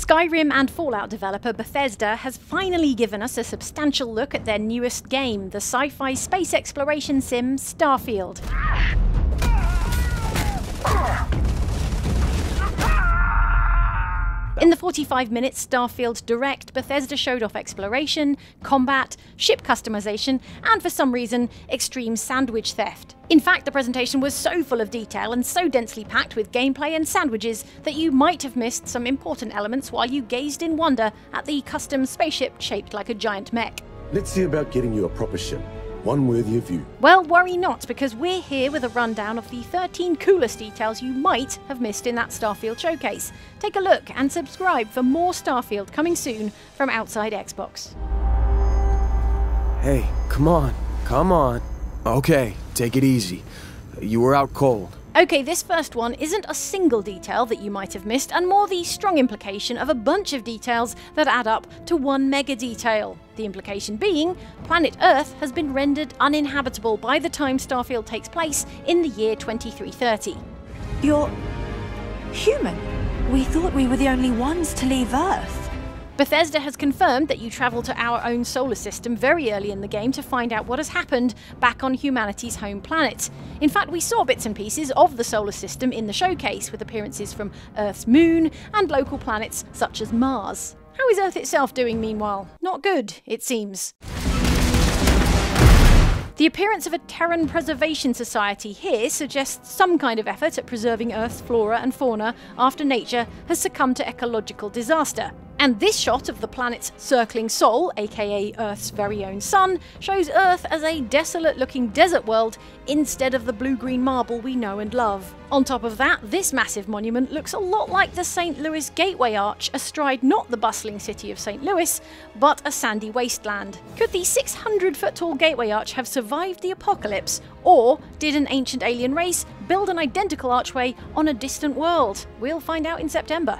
Skyrim and Fallout developer Bethesda has finally given us a substantial look at their newest game, the sci-fi space exploration sim Starfield. In the 45-minute Starfield Direct, Bethesda showed off exploration, combat, ship customization, and for some reason, extreme sandwich theft. In fact, the presentation was so full of detail and so densely packed with gameplay and sandwiches that you might have missed some important elements while you gazed in wonder at the custom spaceship shaped like a giant mech. Let's see about getting you a proper ship. One worthy of you. Well, worry not, because we're here with a rundown of the 13 coolest details you might have missed in that Starfield showcase. Take a look and subscribe for more Starfield coming soon from Outside Xbox. Hey, come on. Okay, take it easy. You were out cold. Okay, this first one isn't a single detail that you might have missed, and more the strong implication of a bunch of details that add up to one mega detail. The implication being, planet Earth has been rendered uninhabitable by the time Starfield takes place in the year 2330. You're human. We thought we were the only ones to leave Earth. Bethesda has confirmed that you travel to our own solar system very early in the game to find out what has happened back on humanity's home planet. In fact, we saw bits and pieces of the solar system in the showcase, with appearances from Earth's moon and local planets such as Mars. How is Earth itself doing meanwhile? Not good, it seems. The appearance of a Terran Preservation Society here suggests some kind of effort at preserving Earth's flora and fauna after nature has succumbed to ecological disaster. And this shot of the planet's circling sol, aka Earth's very own sun, shows Earth as a desolate-looking desert world instead of the blue-green marble we know and love. On top of that, this massive monument looks a lot like the St. Louis Gateway Arch astride not the bustling city of St. Louis, but a sandy wasteland. Could the 600-foot-tall Gateway Arch have survived the apocalypse, or did an ancient alien race build an identical archway on a distant world? We'll find out in September.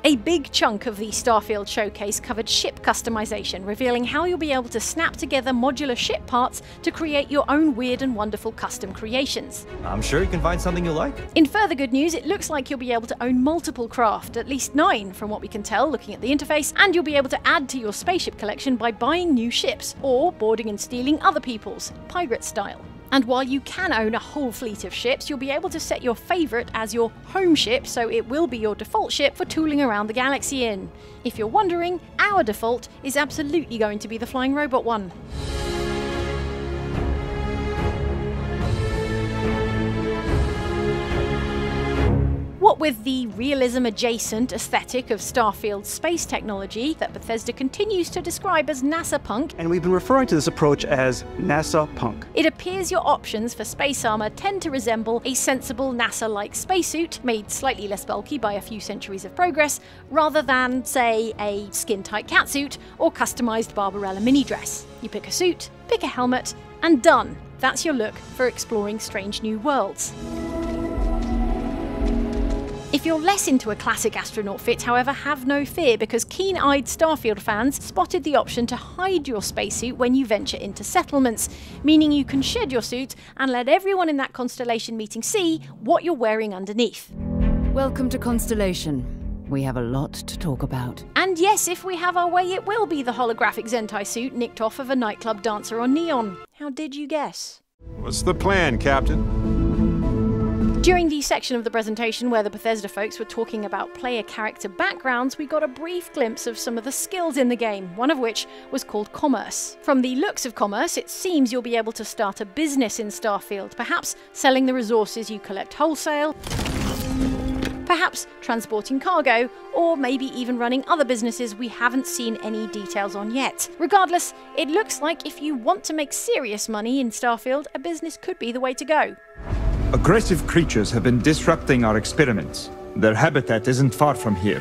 A big chunk of the Starfield showcase covered ship customization, revealing how you'll be able to snap together modular ship parts to create your own weird and wonderful custom creations. I'm sure you can find something you like. In further good news, it looks like you'll be able to own multiple craft, at least 9 from what we can tell looking at the interface, and you'll be able to add to your spaceship collection by buying new ships, or boarding and stealing other people's, pirate style. And while you can own a whole fleet of ships, you'll be able to set your favourite as your home ship, so it will be your default ship for tooling around the galaxy in. If you're wondering, our default is absolutely going to be the flying robot one. What with the realism-adjacent aesthetic of Starfield's space technology that Bethesda continues to describe as NASA punk, and we've been referring to this approach as NASA punk. It appears your options for space armor tend to resemble a sensible NASA-like spacesuit, made slightly less bulky by a few centuries of progress, rather than, say, a skin-tight catsuit or customized Barbarella mini-dress. You pick a suit, pick a helmet, and done. That's your look for exploring strange new worlds. If you're less into a classic astronaut fit, however, have no fear, because keen-eyed Starfield fans spotted the option to hide your spacesuit when you venture into settlements, meaning you can shed your suit and let everyone in that Constellation meeting see what you're wearing underneath. Welcome to Constellation. We have a lot to talk about. And yes, if we have our way, it will be the holographic Zentai suit nicked off of a nightclub dancer on Neon. How did you guess? What's the plan, Captain? During the section of the presentation where the Bethesda folks were talking about player character backgrounds, we got a brief glimpse of some of the skills in the game, one of which was called Commerce. From the looks of Commerce, it seems you'll be able to start a business in Starfield, perhaps selling the resources you collect wholesale, perhaps transporting cargo, or maybe even running other businesses we haven't seen any details on yet. Regardless, it looks like if you want to make serious money in Starfield, a business could be the way to go. Aggressive creatures have been disrupting our experiments. Their habitat isn't far from here.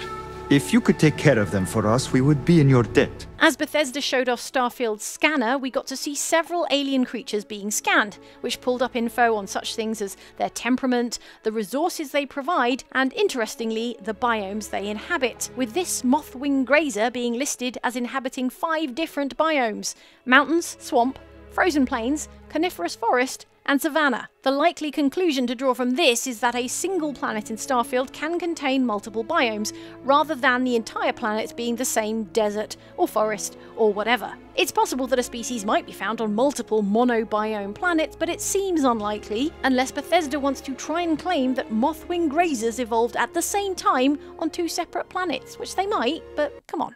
If you could take care of them for us, we would be in your debt. As Bethesda showed off Starfield's scanner, we got to see several alien creatures being scanned, which pulled up info on such things as their temperament, the resources they provide, and interestingly, the biomes they inhabit, with this mothwing grazer being listed as inhabiting 5 different biomes: mountains, swamp, frozen plains, coniferous forest, and savanna. The likely conclusion to draw from this is that a single planet in Starfield can contain multiple biomes, rather than the entire planet being the same desert or forest or whatever. It's possible that a species might be found on multiple monobiome planets, but it seems unlikely, unless Bethesda wants to try and claim that mothwing grazers evolved at the same time on 2 separate planets, which they might, but come on.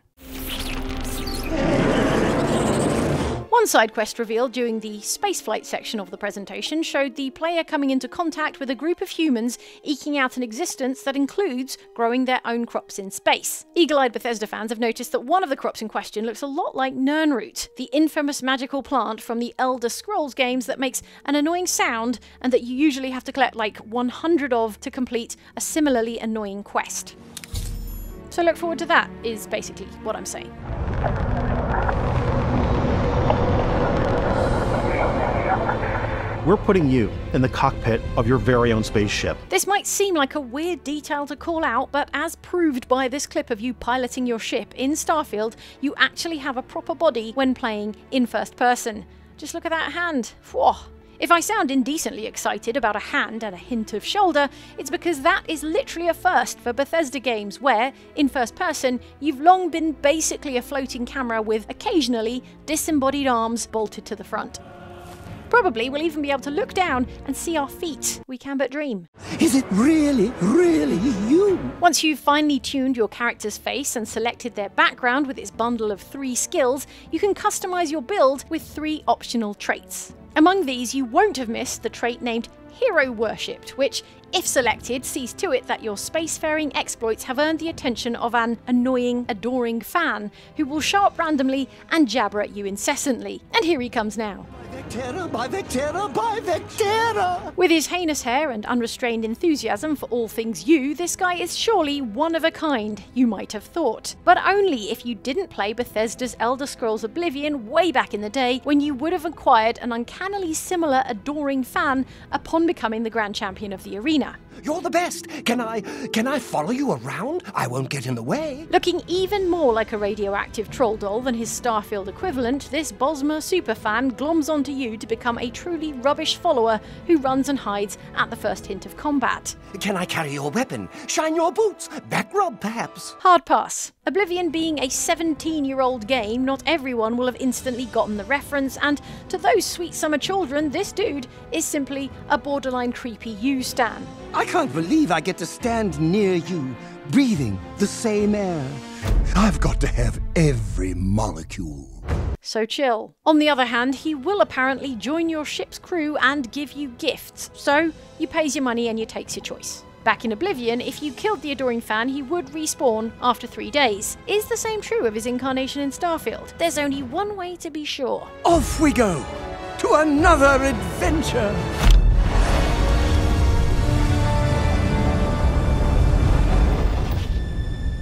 One side quest revealed during the spaceflight section of the presentation showed the player coming into contact with a group of humans eking out an existence that includes growing their own crops in space. Eagle-eyed Bethesda fans have noticed that one of the crops in question looks a lot like Nirnroot, the infamous magical plant from the Elder Scrolls games that makes an annoying sound and that you usually have to collect like 100 of to complete a similarly annoying quest. So look forward to that, is basically what I'm saying. We're putting you in the cockpit of your very own spaceship. This might seem like a weird detail to call out, but as proved by this clip of you piloting your ship in Starfield, you actually have a proper body when playing in first person. Just look at that hand. Whoa. If I sound indecently excited about a hand and a hint of shoulder, it's because that is literally a first for Bethesda games where, in first person, you've long been basically a floating camera with occasionally disembodied arms bolted to the front. Probably we'll even be able to look down and see our feet. We can but dream. Is it really you? Once you've finely tuned your character's face and selected their background with its bundle of 3 skills, you can customize your build with 3 optional traits. Among these, you won't have missed the trait named Hero Worshipped, which, if selected, sees to it that your spacefaring exploits have earned the attention of an annoying, adoring fan who will show up randomly and jabber at you incessantly. And here he comes now. By Vectera! With his heinous hair and unrestrained enthusiasm for all things you, this guy is surely one of a kind, you might have thought. But only if you didn't play Bethesda's Elder Scrolls Oblivion way back in the day, when you would have acquired an uncannily similar adoring fan upon becoming the Grand Champion of the arena. You're the best! Can I follow you around? I won't get in the way. Looking even more like a radioactive troll doll than his Starfield equivalent, this Bosma superfan gloms onto you to become a truly rubbish follower who runs and hides at the first hint of combat. Can I carry your weapon? Shine your boots? Back rub, perhaps? Hard pass. Oblivion being a 17-year-old game, not everyone will have instantly gotten the reference, and to those sweet summer children, this dude is simply a borderline creepy you-stan. I can't believe I get to stand near you, breathing the same air. I've got to have every molecule. So chill. On the other hand, he will apparently join your ship's crew and give you gifts, so you pays your money and you takes your choice. Back in Oblivion, if you killed the adoring fan, he would respawn after 3 days. Is the same true of his incarnation in Starfield? There's only one way to be sure. Off we go to another adventure!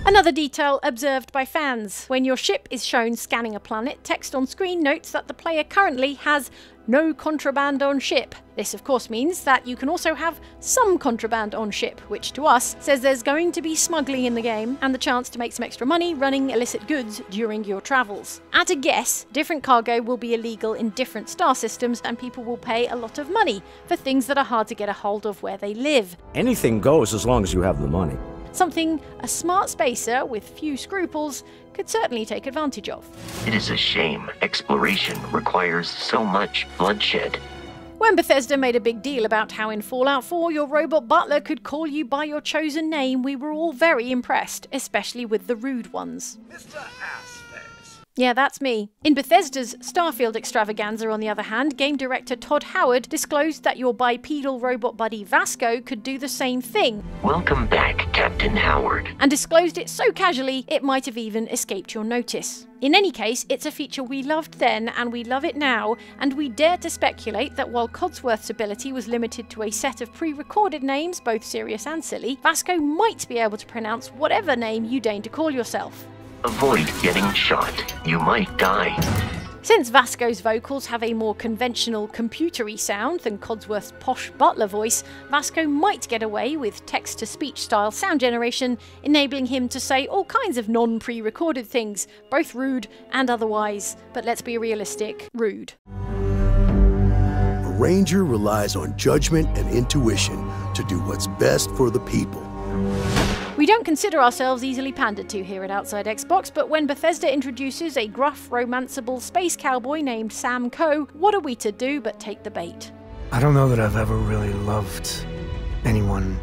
Another detail observed by fans. When your ship is shown scanning a planet, text on screen notes that the player currently has no contraband on ship. This of course means that you can also have some contraband on ship, which to us says there's going to be smuggling in the game and the chance to make some extra money running illicit goods during your travels. At a guess, different cargo will be illegal in different star systems and people will pay a lot of money for things that are hard to get a hold of where they live. Anything goes as long as you have the money. Something a smart spacer with few scruples could certainly take advantage of. It is a shame exploration requires so much bloodshed. When Bethesda made a big deal about how in Fallout 4 your robot butler could call you by your chosen name, we were all very impressed, especially with the rude ones. Mr. Aspects. Yeah, that's me. In Bethesda's Starfield extravaganza, on the other hand, game director Todd Howard disclosed that your bipedal robot buddy Vasco could do the same thing. Welcome back, Captain Howard. And disclosed it so casually, it might have even escaped your notice. In any case, it's a feature we loved then and we love it now, and we dare to speculate that while Codsworth's ability was limited to a set of pre-recorded names, both serious and silly, Vasco might be able to pronounce whatever name you deign to call yourself. Avoid getting shot. You might die. Since Vasco's vocals have a more conventional computery sound than Codsworth's posh butler voice, Vasco might get away with text-to-speech style sound generation, enabling him to say all kinds of non-pre-recorded things, both rude and otherwise, but let's be realistic, rude. A ranger relies on judgment and intuition to do what's best for the people. We don't consider ourselves easily pandered to here at Outside Xbox, but when Bethesda introduces a gruff, romanceable space cowboy named Sam Coe, what are we to do but take the bait? I don't know that I've ever really loved anyone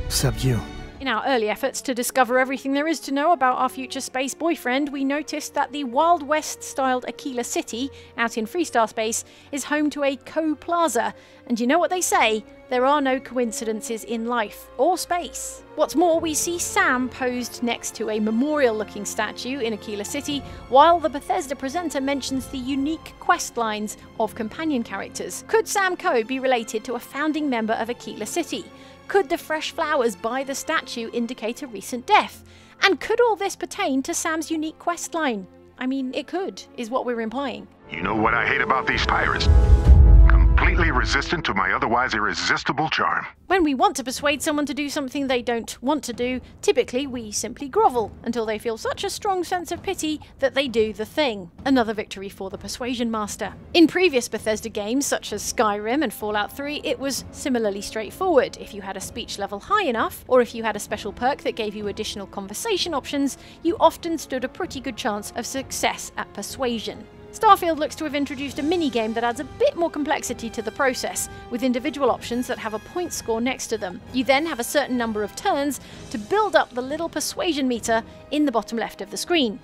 except you. In our early efforts to discover everything there is to know about our future space boyfriend, we noticed that the Wild West-styled Aquila City, out in Freestar Space, is home to a Coe Plaza. And you know what they say? There are no coincidences in life or space. What's more, we see Sam posed next to a memorial-looking statue in Aquila City, while the Bethesda presenter mentions the unique quest lines of companion characters. Could Sam Coe be related to a founding member of Aquila City? Could the fresh flowers by the statue indicate a recent death? And could all this pertain to Sam's unique quest line? I mean, it could, is what we're implying. You know what I hate about these pirates? Completely resistant to my otherwise irresistible charm. When we want to persuade someone to do something they don't want to do, typically we simply grovel until they feel such a strong sense of pity that they do the thing. Another victory for the persuasion master. In previous Bethesda games such as Skyrim and Fallout 3, it was similarly straightforward. If you had a speech level high enough, or if you had a special perk that gave you additional conversation options, you often stood a pretty good chance of success at persuasion. Starfield looks to have introduced a minigame that adds a bit more complexity to the process, with individual options that have a point score next to them. You then have a certain number of turns to build up the little persuasion meter in the bottom left of the screen.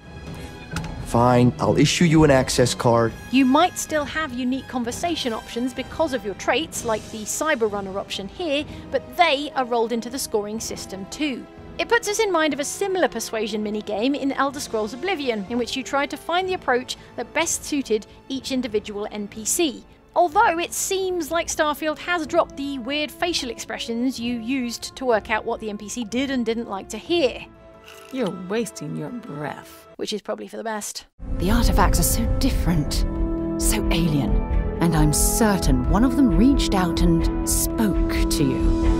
Fine, I'll issue you an access card. You might still have unique conversation options because of your traits, like the Cyber Runner option here, but they are rolled into the scoring system too. It puts us in mind of a similar persuasion minigame in Elder Scrolls Oblivion, in which you tried to find the approach that best suited each individual NPC. Although it seems like Starfield has dropped the weird facial expressions you used to work out what the NPC did and didn't like to hear. You're wasting your breath. Which is probably for the best. The artifacts are so different, so alien, and I'm certain one of them reached out and spoke to you.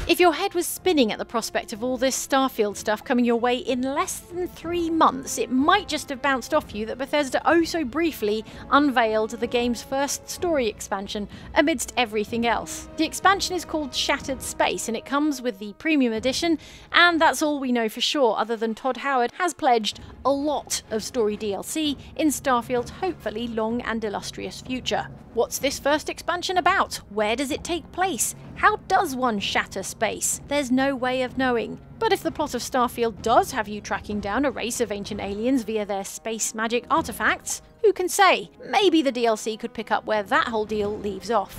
If your head was spinning at the prospect of all this Starfield stuff coming your way in less than 3 months, it might just have bounced off you that Bethesda oh so briefly unveiled the game's first story expansion amidst everything else. The expansion is called Shattered Space and it comes with the Premium Edition, and that's all we know for sure, other than Todd Howard has pledged a lot of story DLC in Starfield's hopefully long and illustrious future. What's this first expansion about? Where does it take place? How does one shatter space? There's no way of knowing. But if the plot of Starfield does have you tracking down a race of ancient aliens via their space magic artifacts, who can say? Maybe the DLC could pick up where that whole deal leaves off.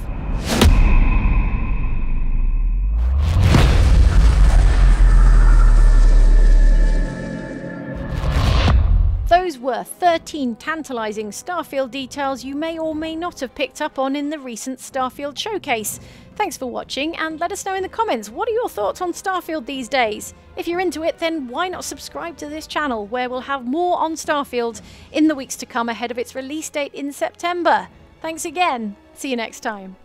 Those were 13 tantalising Starfield details you may or may not have picked up on in the recent Starfield showcase. Thanks for watching, and let us know in the comments, what are your thoughts on Starfield these days? If you're into it, then why not subscribe to this channel, where we'll have more on Starfield in the weeks to come ahead of its release date in September. Thanks again. See you next time.